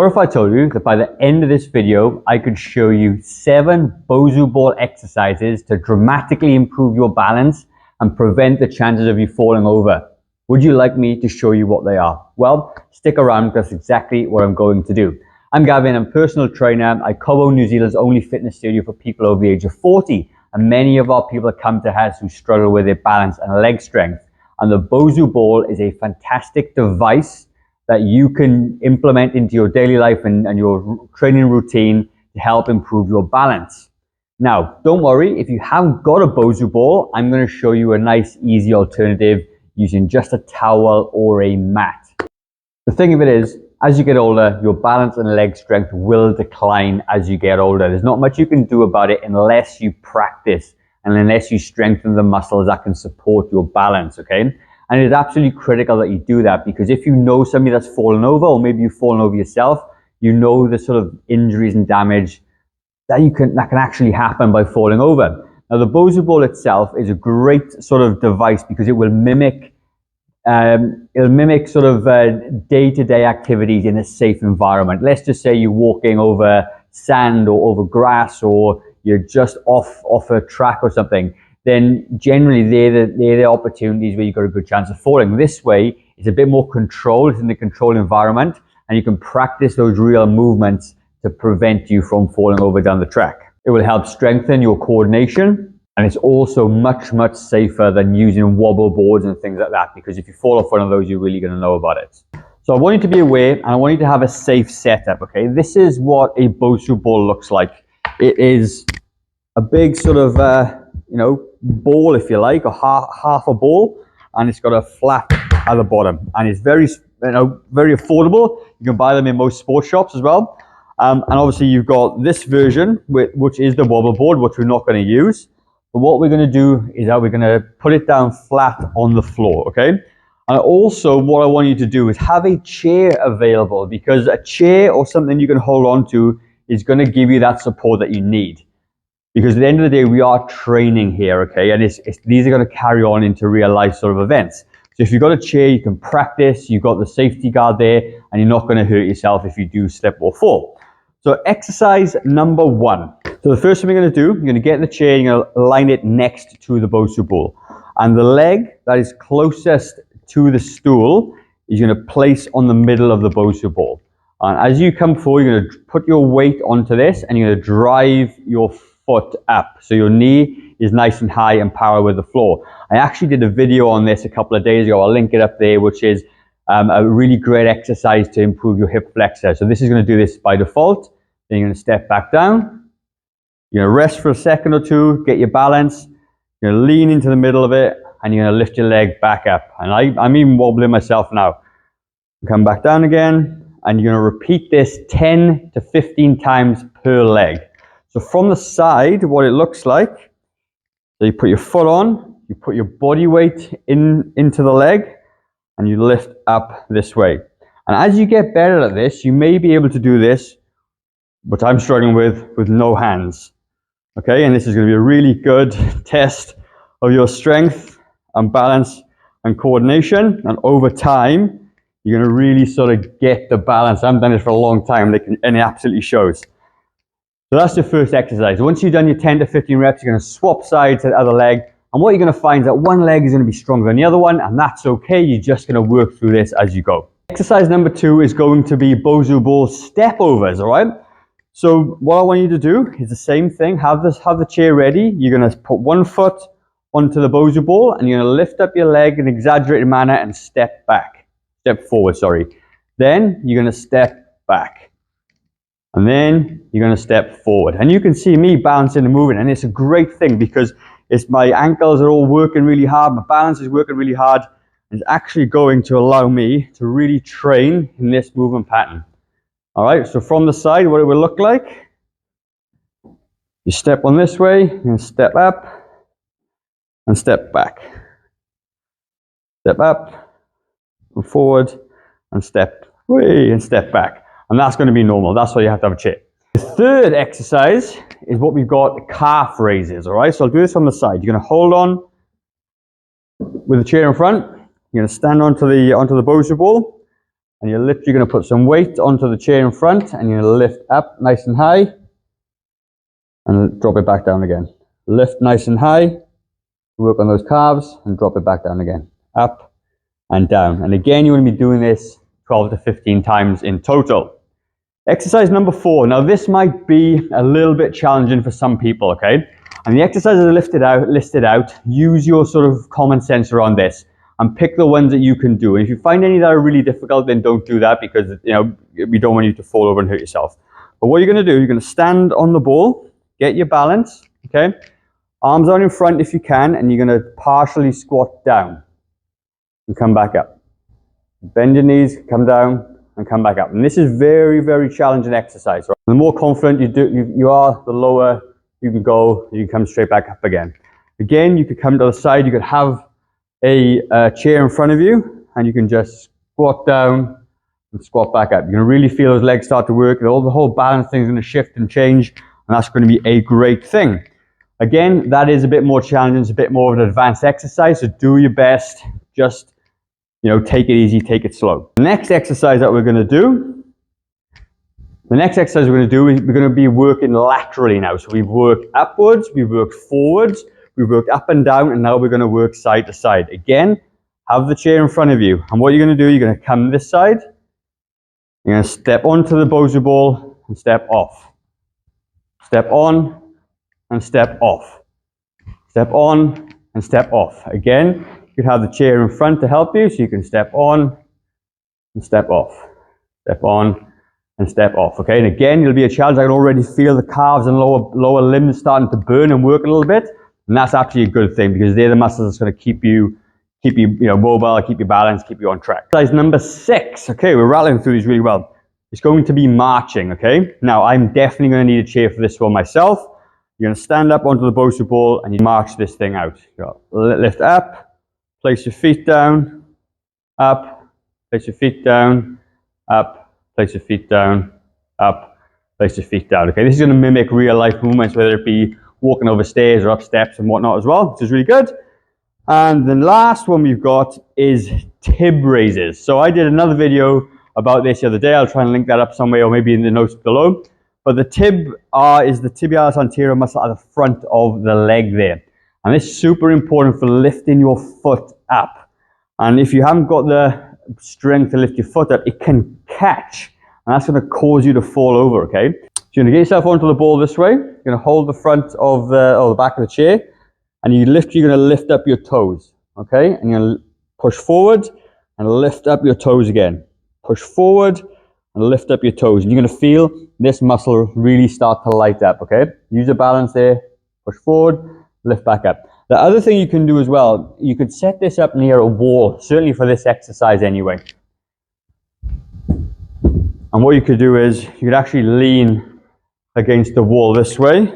What if I told you that by the end of this video, I could show you 7 Bosu ball exercises to dramatically improve your balance and prevent the chances of you falling over? Would you like me to show you what they are? Well, stick around because that's exactly what I'm going to do. I'm Gavin, I'm a personal trainer. I co-own New Zealand's only fitness studio for people over the age of 40. And many of our people come to us who struggle with their balance and leg strength. And the Bosu ball is a fantastic device that you can implement into your daily life and your training routine to help improve your balance. Now, don't worry, if you haven't got a Bosu ball, I'm going to show you a nice, easy alternative using just a towel or a mat. The thing of it is, as you get older, your balance and leg strength will decline as you get older. There's not much you can do about it unless you practice and unless you strengthen the muscles that can support your balance, okay? And it's absolutely critical that you do that, because if you know somebody that's fallen over, or maybe you've fallen over yourself, you know the sort of injuries and damage that can actually happen by falling over. Now, the Bosu ball itself is a great sort of device because it will mimic sort of day-to-day activities in a safe environment. Let's just say you're walking over sand or over grass, or you're just off a track or something. Then generally they're the opportunities where you've got a good chance of falling. This way, it's a bit more controlled, it's in the controlled environment, and you can practice those real movements to prevent you from falling over down the track. It will help strengthen your coordination, and it's also much, much safer than using wobble boards and things like that, because if you fall off one of those, you're really going to know about it. So I want you to be aware, and I want you to have a safe setup, okay? This is what a Bosu ball looks like. It is a big sort of, ball, if you like, or half a ball, and it's got a flap at the bottom, and it's very affordable. You can buy them in most sports shops as well. And obviously you've got this version, which is the wobble board, which we're not going to use. But what we're going to do is that we're going to put it down flat on the floor, okay? And also what I want you to do is have a chair available, because a chair or something you can hold on to is going to give you that support that you need. Because at the end of the day, we are training here, okay? And these are going to carry on into real life sort of events. So if you've got a chair, you can practice, you've got the safety guard there, and you're not going to hurt yourself if you do slip or fall. So exercise number 1. So the first thing we're going to do, you're going to get in the chair, you're going to line it next to the Bosu ball. And the leg that is closest to the stool is going to place on the middle of the Bosu ball. And as you come forward, you're going to put your weight onto this, and you're going to drive your foot up. So your knee is nice and high and parallel with the floor. I actually did a video on this a couple of days ago. I'll link it up there, which is a really great exercise to improve your hip flexor. So this is going to do this by default. Then you're going to step back down. You're going to rest for a second or two, get your balance. You're going to lean into the middle of it, and you're going to lift your leg back up. And I'm even wobbling myself now. Come back down again, and you're going to repeat this 10 to 15 times per leg. So from the side, what it looks like, so you put your foot on, you put your body weight into the leg, and you lift up this way. And as you get better at this, you may be able to do this, but I'm struggling with no hands. Okay, and this is going to be a really good test of your strength and balance and coordination. And over time, you're going to really sort of get the balance. I haven't done it for a long time, and it absolutely shows. So that's your first exercise. Once you've done your 10 to 15 reps, you're going to swap sides to the other leg. And what you're going to find is that one leg is going to be stronger than the other one, and that's okay. You're just going to work through this as you go. Exercise number 2 is going to be Bosu ball step overs, all right? So what I want you to do is the same thing. Have the chair ready. You're going to put one foot onto the Bosu ball, and you're going to lift up your leg in an exaggerated manner and step forward, sorry. Then you're going to step back. And then you're going to step forward. And you can see me bouncing and moving. And it's a great thing because my ankles are all working really hard. My balance is working really hard. It's actually going to allow me to really train in this movement pattern. All right, so from the side, what it will look like, you step on this way, and step up, and step back. Step up, and forward, and step way, and step back. And that's going to be normal. That's why you have to have a chair. The third exercise is what we've got, calf raises. All right, so I'll do this on the side. You're going to hold on with the chair in front. You're going to stand onto the Bosu ball, And you're literally going to put some weight onto the chair in front, and you're going to lift up nice and high, and drop it back down again. Lift nice and high, work on those calves, and drop it back down again. Up and down. And again, you want to be doing this 12 to 15 times in total. Exercise number 4. Now, this might be a little bit challenging for some people, okay? And the exercises are listed out. Use your sort of common sense around this and pick the ones that you can do. And if you find any that are really difficult, then don't do that, because we don't want you to fall over and hurt yourself. But what you're going to do, you're going to stand on the ball, get your balance, okay? Arms out in front if you can, and you're going to partially squat down and come back up. Bend your knees, come down, and come back up. And this is very, very challenging exercise. Right? The more confident you are, the lower you can go. You can come straight back up again. Again, you could come to the side. You could have a chair in front of you, and you can just squat down and squat back up. You're going to really feel those legs start to work. The whole balance thing is going to shift and change, and that's going to be a great thing. Again, that is a bit more challenging. It's a bit more of an advanced exercise, so do your best. Just take it easy, take it slow. The next exercise that we're going to do, is we're going to be working laterally now. So we've worked upwards, we've worked forwards, we've worked up and down, and now we're going to work side to side. Again, have the chair in front of you. And what you're going to do, you're going to come this side, you're going to step onto the Bosu ball and step off. Step on and step off. Step on and step off. Again, you have the chair in front to help you, so you can step on and step off. Step on and step off. Okay, and again, it'll be a challenge. I can already feel the calves and lower limbs starting to burn and work a little bit, and that's actually a good thing, because they're the muscles that's going to keep you mobile, keep you balanced, keep you on track. Exercise number 6. Okay, we're rattling through these really well. It's going to be marching. Okay, now I'm definitely going to need a chair for this one myself. You're going to stand up onto the Bosu ball and you march this thing out. Lift up. Place your feet down, up, place your feet down, up, place your feet down, up, place your feet down. Okay, this is going to mimic real life movements, whether it be walking over stairs or up steps and whatnot as well, which is really good. And the last one we've got is tib raises. So I did another video about this the other day. I'll try and link that up somewhere, or maybe in the notes below. But the tib is the tibialis anterior muscle at the front of the leg there. And this is super important for lifting your foot up. And if you haven't got the strength to lift your foot up, it can catch. And that's going to cause you to fall over, okay? So you're going to get yourself onto the ball this way. You're going to hold the front of the back of the chair. And you're going to lift up your toes, okay? And you're going to push forward and lift up your toes again. Push forward and lift up your toes. And you're going to feel this muscle really start to light up, okay? Use a balance there. Push forward. Lift back up. The other thing you can do as well, you could set this up near a wall, certainly for this exercise anyway. And what you could do is, you could actually lean against the wall this way,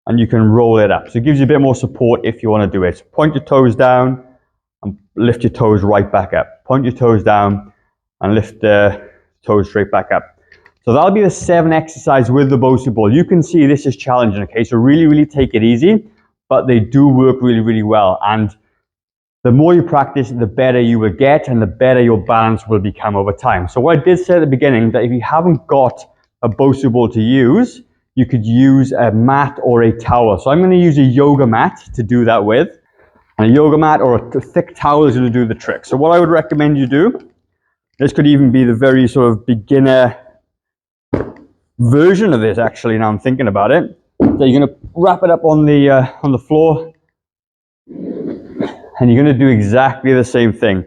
and you can roll it up. So it gives you a bit more support if you want to do it. So point your toes down, and lift your toes right back up. Point your toes down, and lift the toes straight back up. So that'll be the 7 exercise with the Bosu ball. You can see this is challenging, okay? So really, really take it easy. But they do work really, really well. And the more you practice, the better you will get, and the better your balance will become over time. So what I did say at the beginning, that if you haven't got a Bosu ball to use, you could use a mat or a towel. So I'm going to use a yoga mat to do that with. And a yoga mat or a thick towel is going to do the trick. So what I would recommend you do, this could even be the very sort of beginner version of this, actually, now I'm thinking about it. So you're going to wrap it up on the floor, and you're going to do exactly the same thing.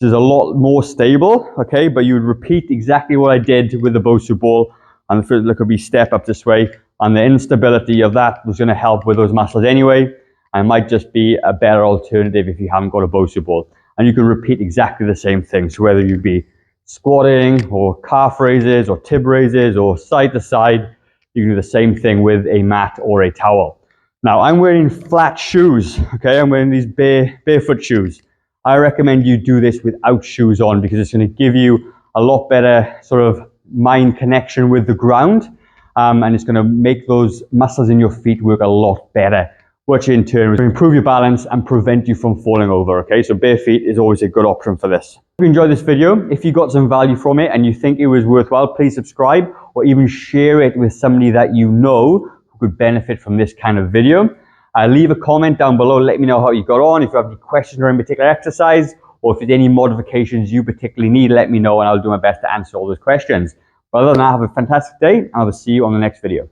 This is a lot more stable, okay? But you would repeat exactly what I did with the Bosu ball, and there could be step up this way, and the instability of that was going to help with those muscles anyway, and it might just be a better alternative if you haven't got a Bosu ball. And you can repeat exactly the same thing. So whether you be squatting or calf raises or tib raises or side to side, you can do the same thing with a mat or a towel. Now, I'm wearing flat shoes, okay? I'm wearing these barefoot shoes. I recommend you do this without shoes on, because it's going to give you a lot better sort of mind connection with the ground, and it's going to make those muscles in your feet work a lot better which in turn will improve your balance and prevent you from falling over, okay? So bare feet is always a good option for this. If you enjoyed this video, if you got some value from it and you think it was worthwhile, please subscribe or even share it with somebody that you know who could benefit from this kind of video. Leave a comment down below, let me know how you got on. If you have any questions or any particular exercise, or if there's any modifications you particularly need, let me know and I'll do my best to answer all those questions. But other than that, have a fantastic day and I will see you on the next video.